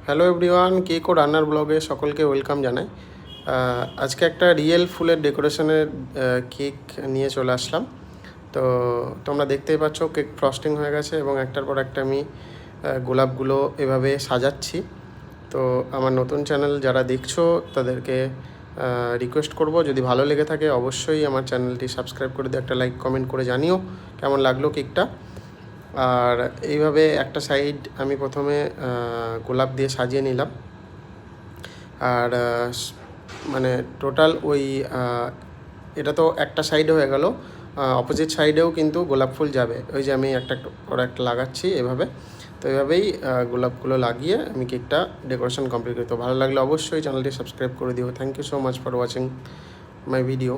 Hello everyone, cake ও রান্নার ব্লগে সকলকে ওয়েলকাম জানাই। আজকে একটা রিয়েল ফুলের ডেকোরেশনের কেক নিয়ে চলে আসলাম। তো তোমরা দেখতেই পাচ্ছ কেক ফ্রস্টিং হয়ে গেছে এবং একটার পর একটা আমি গোলাপগুলো এভাবে সাজাচ্ছি। তো আমার নতুন চ্যানেল যারা দেখছো তাদেরকে রিকোয়েস্ট করব, যদি ভালো লেগে থাকে অবশ্যই আমার চ্যানেলটি সাবস্ক্রাইব করে দিয়ে একটা লাইক কমেন্ট করে জানিও কেমন লাগলো কেকটা। আর এইভাবে একটা সাইড আমি প্রথমে গোলাপ দিয়ে সাজিয়ে নিলাম। আর মানে টোটাল ওই এটা তো একটা সাইডে হয়ে গেল, অপোজিট সাইডেও কিন্তু গোলাপ ফুল যাবে। ওই যে আমি একটা ওর একটা লাগাচ্ছি এভাবে। তো এভাবেই গোলাপগুলো লাগিয়ে আমি কেকটা ডেকোরেশন কমপ্লিট করি। তো ভালো লাগলে অবশ্যই চ্যানেলটি সাবস্ক্রাইব করে দিও। Thank you so much for watching my video.